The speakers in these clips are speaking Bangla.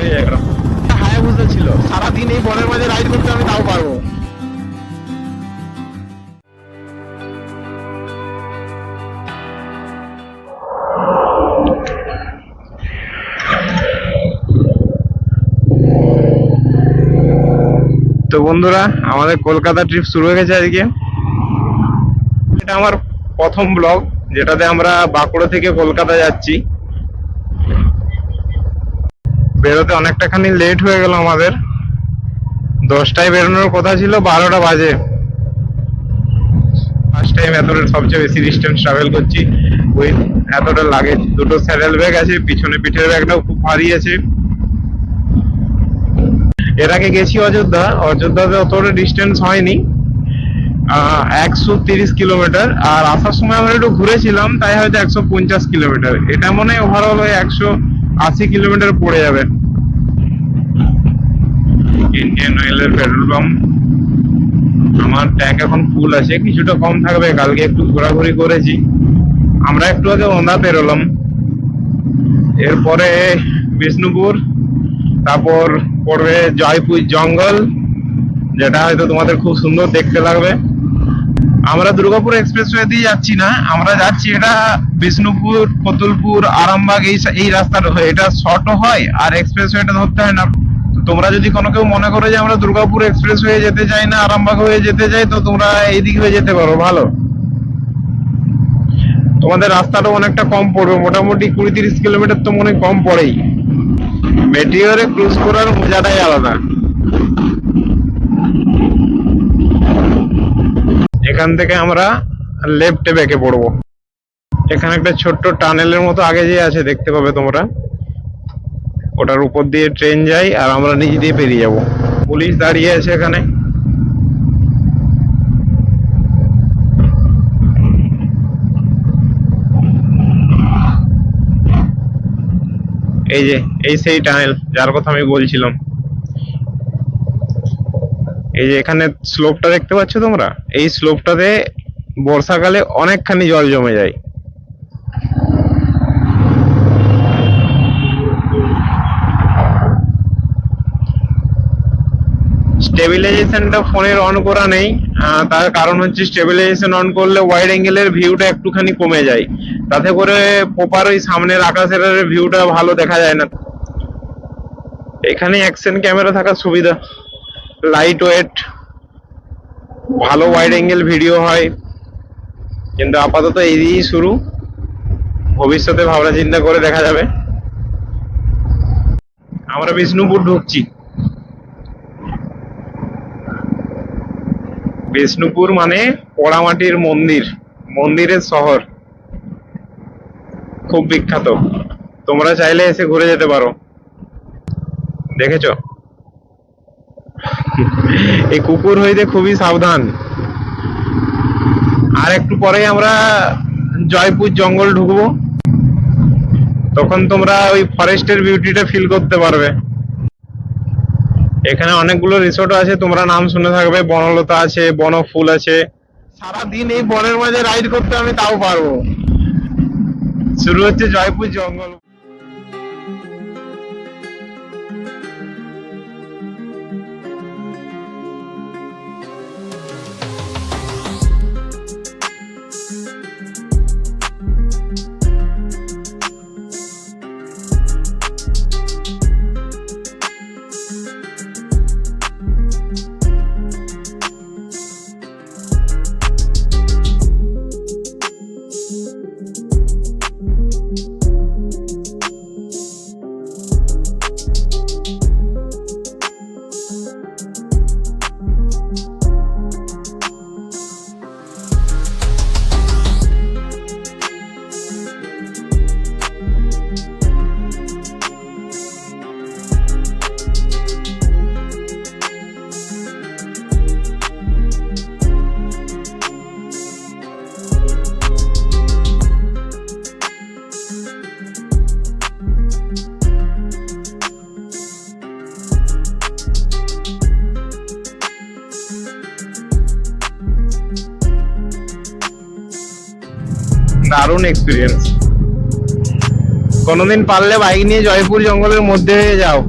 লাগে জায়গাটা। হায়াবুসা ছিল, সারাদিন এই বনের মাঝে রাইড করতে আমি তাও পারবো। তো বন্ধুরা, আমাদের কলকাতা ট্রিপ শুরু হয়ে গেছে আজকে। এটা আমার প্রথম ব্লগ, যেটাতে আমরা বাঁকুড়া থেকে কলকাতা যাচ্ছি। বেরোতে অনেকটা খানি লেট হয়ে গেল আমাদের। 10টায় বেরোনোর কথা ছিল, 12টা বাজে। ফার্স্ট টাইম এতটা সবচেয়ে বেশি ডিস্টেন্স ট্রাভেল করছি উইথ এতটা লাগেজ। দুটো স্যাডেল ব্যাগ আছে, পিছনে পিঠের ব্যাগটাও খুব ভারী আছে। এর আগে গেছি অযোধ্যাতে অতটা ডিস্টেন্স হয়নি, 130 কিলোমিটার। আর আসার সময় আমরা একটু ঘুরেছিলাম, তাই হয়তো 150 কিলোমিটার। এটা মনে হয় ওভারঅল 180 কিলোমিটার পড়ে যাবে। ইন্ডিয়ান অয়েলের পেট্রোল পাম্প। আমার ট্যাঙ্ক এখন ফুল আছে, কিছুটা কম থাকবে। কালকে একটু ঘোরাঘুরি করেছি। আমরা একটু আগে ওন্দা পেরোলাম, এরপরে বিষ্ণুপুর, তারপর পড়বে জয়পুর জঙ্গল, যেটা হয়তো তোমাদের খুব সুন্দর দেখতে লাগবে। আমরা দুর্গাপুর এক্সপ্রেসওয়ে দিয়ে যাচ্ছি না, আমরা যাচ্ছি এটা বিষ্ণুপুর, কতুলপুর, আরামবাগ এই রাস্তাটা হয়ে। এটা শর্টও হয় আর এক্সপ্রেসওয়েটা ধরতে হয় না। তোমরা যদি কোনো কেউ মনে করো যে আমরা দুর্গাপুর এক্সপ্রেস হয়ে যেতে চাই না, আরামবাগ হয়ে যেতে চাই, তো তোমরা এইদিকে হয়ে যেতে পারো, ভালো। তোমাদের রাস্তাটা অনেকটা কম পড়বে, মোটামুটি 20-30 কিলোমিটার তো মনে কম পড়েই। মেটিওরে ক্রুজ করার মজাটাই আলাদা। এখান থেকে আমরা লেফটে বেঁকে পড়বো। এখানে একটা ছোট্ট টানেলের মতো আগে যে আছে, দেখতে পাবে তোমরা। ওটার উপর দিয়ে ট্রেন যায় আর আমরা নিচ দিয়ে পেরিয়ে যাব। পুলিশ দাঁড়িয়ে আছে এখানে। এই যে এই সেই টানেল যার কথা আমি বলছিলাম। এই যে এখানে স্লোপটা দেখতে পাচ্ছ তোমরা, এই স্লোপটাতে বর্ষাকালে অনেকখানি জল জমে যায়। স্টেবিলাইজেশনটা ফোনের অন করা নেই, তার কারণ হচ্ছে স্টেবিলাইজেশন অন করলে ওয়াইড অ্যাঙ্গেলের ভিউটা একটুখানি কমে যায়, তাতে করে প্রপার ওই সামনের আকাশের ভিউটা ভালো দেখা যায় না। এখানে অ্যাকশন ক্যামেরা থাকার সুবিধা, লাইট ওয়েট, ভালো ওয়াইড অ্যাঙ্গেল ভিডিও হয়। কিন্তু আপাতত এই দিয়েই শুরু, ভবিষ্যতে ভাবনা চিন্তা করে দেখা যাবে। আমরা বিষ্ণুপুর ঢুকছি। বিষ্ণুপুর মানে পোড়ামাটির মন্দির, মন্দিরের শহর, খুব বিখ্যাত। তোমরা চাইলে এসে ঘুরে যেতে পারো। দেখেছো, এই কুকুর হইতে খুবই সাবধান। আর একটু পরেই আমরা জয়পুর জঙ্গল ঢুকবো, তখন তোমরা ওই ফরেস্টের বিউটিটা ফিল করতে পারবে। এখানে অনেকগুলো রিসোর্ট আছে, তোমরা নাম শুনে থাকবে। বনলতা আছে, বনফুল আছে। সারাদিন এই বনের মাঝে রাইড করতে আমি তাও পারবো। শুরু হচ্ছে জয়পুর জঙ্গল। দারুণ এক্সপিরিয়েন্স। কোনোদিন পারলে বাইক নিয়ে জয়পুর জঙ্গলের মধ্যে যাও,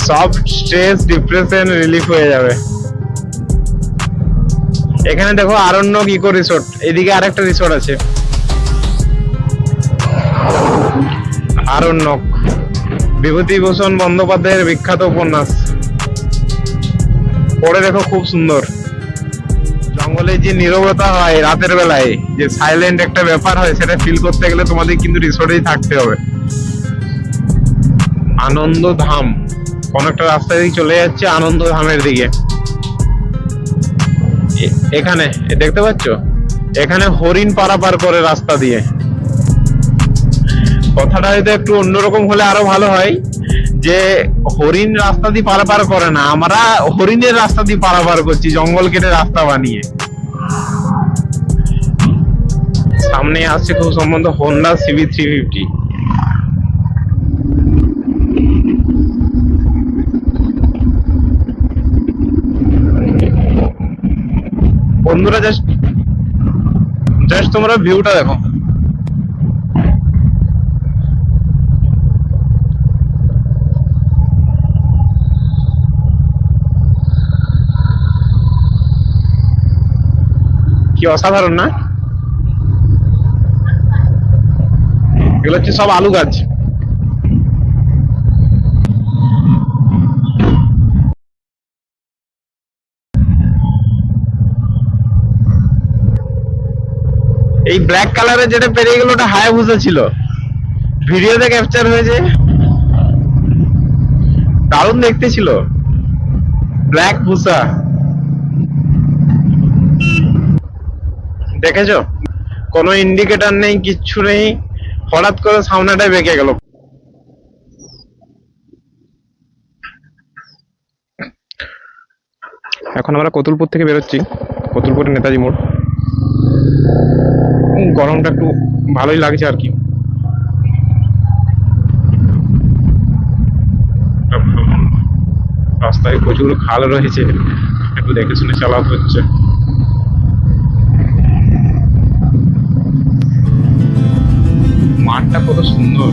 সব স্ট্রেস ডিপ্রেশন রিলিফ হয়ে যাবে। এখানে দেখো আরণ্যক ইকো রিসোর্ট, এদিকে আরেকটা রিসোর্ট আছে আরণ্যক, বিভূতিভূষণ বন্দ্যোপাধ্যায়ের বিখ্যাত উপন্যাস। পড়ে দেখো, খুব সুন্দর। জঙ্গলে যে নীরবতা হয় রাতের বেলায়, যে সাইলেন্ট একটা ব্যাপার হয়, সেটা ফিল করতে গেলে তোমাদের কিন্তু রিসোর্টেই থাকতে হবে। আনন্দ ধাম, কোন একটা রাস্তা দিয়ে চলে যাচ্ছে আনন্দ ধামের দিকে। এখানে দেখতে পাচ্ছ, এখানে হরিণ পারাপার করে রাস্তা দিয়ে। কথাটা হয়তো একটু অন্যরকম হলে আরো ভালো হয়, যে হরিণ রাস্তা দিয়ে পারাপার করে না, আমরা হরিণের রাস্তা দিয়ে পারাপার করছি জঙ্গল কেটে রাস্তা বানিয়ে। সামনে আসছে খুব সম্ভবত হোন্ডা CB350। বন্ধুরা জাস্ট তোমরা ভিউটা দেখো। কি অসাধারণ না? এগুলো হচ্ছে সব আলু গাছ। এই ব্ল্যাক কালারের যেটা পেরিয়ে গেল ওটা হায়াবুসা ছিল, ভিডিওতে ক্যাপচার হয়েছে, দারুণ দেখতে ছিল। ব্ল্যাক ভুসা দেখেছো? কোনো ইন্ডিকেটর নেই, কিচ্ছু নেই, হঠাৎ করে সামনেটাই বেঁকে গেল। এখন আমরা কতুলপুর থেকে বেরোচ্ছি, কতুলপুরের নেতাজি মোড়। গরমটা একটু ভালোই লাগছে আর কি। রাস্তায় প্রচুর খাল রয়েছে, একটু দেখে শুনে চালাতে হচ্ছে। মাঠটা কত সুন্দর।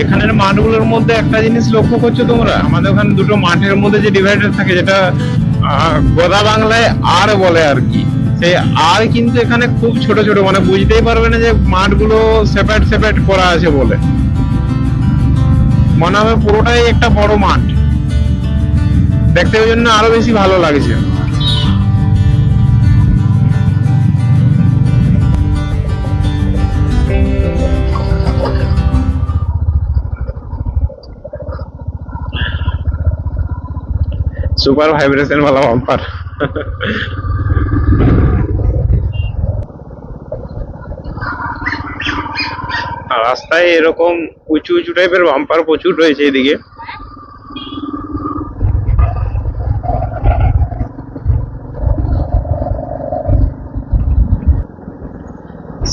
এখানের মাঠগুলোর মধ্যে একটা জিনিস লক্ষ্য করছো তোমরা, আমাদের ওখানে দুটো মাঠের মধ্যে যে ডিভাইডার থাকে, যেটা গোদা বাংলায় আর বলে আর কি, সেই আর কিন্তু এখানে খুব ছোট ছোট, মানে বুঝতেই পারবে না যে মাঠগুলো সেপারেট সেপারেট করা আছে বলে, মনে হবে পুরোটাই একটা বড় মাঠ। দেখতে ওই জন্য আরো বেশি ভালো লাগছে। सुपर वाइब्रेशन वाला बम्पर। রাস্তায় এরকম উঁচু উঁচু টাইপের বাম্পার প্রচুর রয়েছে এদিকে।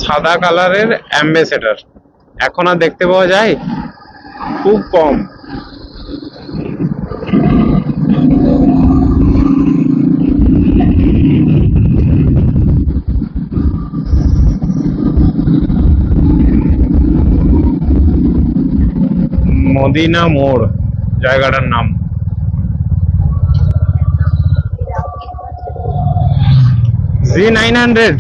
সাদা কালারের অ্যাম্বাসেডর এখন আর দেখতে পাওয়া যায় খুব কম। মদিনা মোড় জায়গাটার নাম। Z900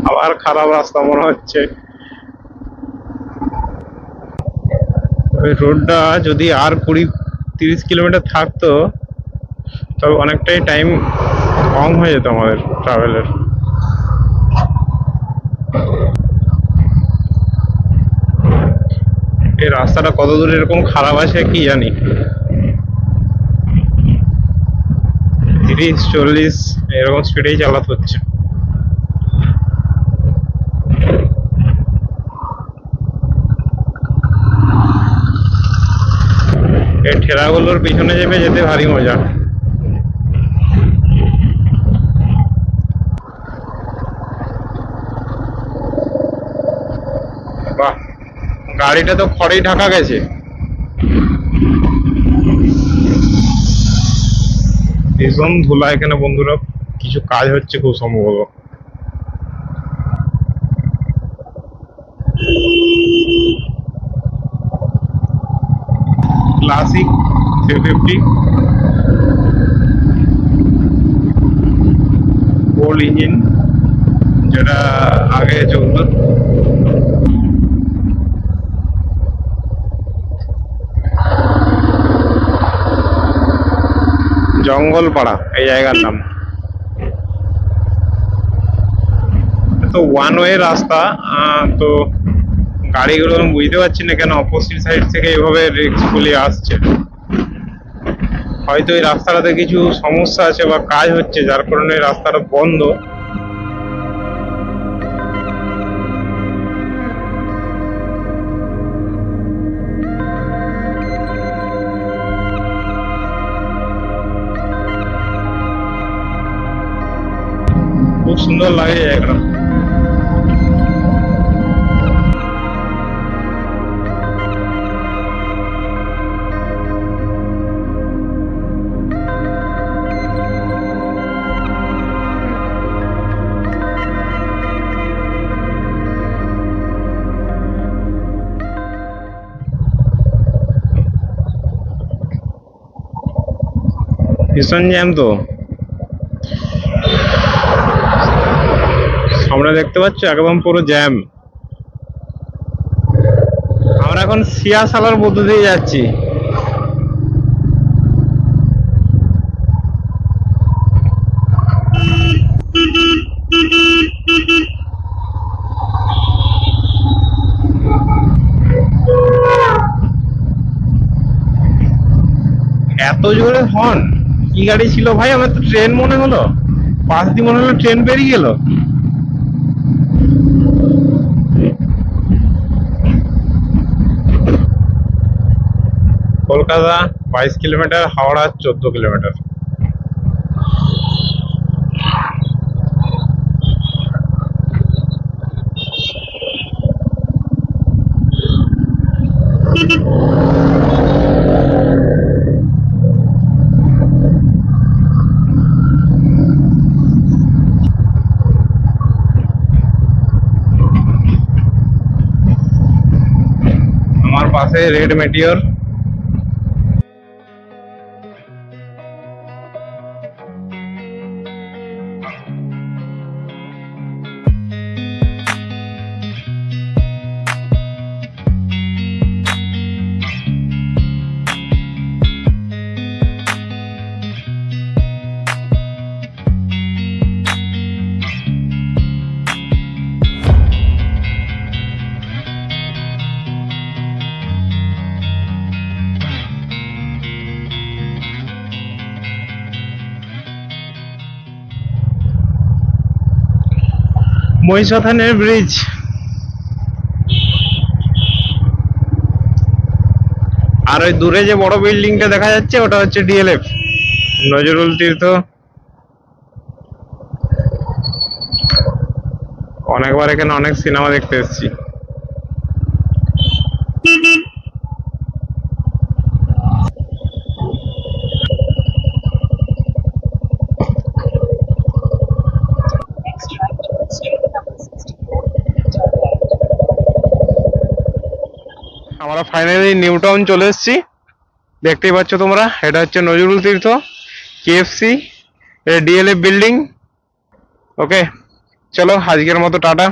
আবার খারাপ রাস্তা মনে হচ্ছে। ওই রোডটা যদি আর 20-30 কিলোমিটার থাকতো তবে অনেকটাই টাইম কম হয়ে যেত আমাদের ট্রাভেলের। এই রাস্তাটা কত দূর এরকম খারাপ আছে কি জানি। 30-40 এরকম স্পিডেই চালাতে হচ্ছে। এই ঠেলাগুলোর পিছনে চেপে যেতে ভারী মজা। বাহ, গাড়িটা তো খড়েই ঢাকা গেছে। ভীষণ ধুলা এখানে বন্ধুরা, কিছু কাজ হচ্ছে খুব সম্ভবত। ক্লাসিক 350 ওল্ড ইঞ্জিন, যেটা আগে চলতো। জঙ্গলপাড়া এই জায়গার নাম। তো ওয়ান ওয়ে রাস্তা, তো গাড়িগুলো আমি বুঝতে পারছি না কেন অপোজিট সাইড থেকে এভাবে রিস্কফুলি আসছে। হয়তো এই রাস্তাটাতে কিছু সমস্যা আছে বা কাজ হচ্ছে, যার কারণে রাস্তাটা বন্ধ। খুব সুন্দর লাগে জায়গাটা। ভীষণ জ্যাম তো, সামনে দেখতে পাচ্ছ একদম পুরো জ্যাম। আমরা এখন সিয়াশালার মধ্যে দিয়ে যাচ্ছি। এত জোরে হর্ন, কি গাড়ি ছিল ভাই? আমার তো ট্রেন মনে হলো, পাশ দিয়ে মনে হলো ট্রেন বেরিয়ে গেল। Kolkata 22 kilometre, Howrah 14 kilometre. আমার পাশে রেড মেটিওর। মহিষাথানের ব্রিজ। আর ওই দূরে যে বড় বিল্ডিংটা দেখা যাচ্ছে ওটা হচ্ছে ডিএলএফ, নজরুল তীর্থ। অনেকবার এখানে অনেক সিনেমা দেখতে এসেছি। আমরা ফাইনালি নিউ টাউন চলে এসেছি, দেখতেই পাচ্ছ তোমরা। এটা হচ্ছে নজরুল তীর্থ, কেএফসি, ডিএলএফ বিল্ডিং। ওকে, চলো আজকের মতো টাটা।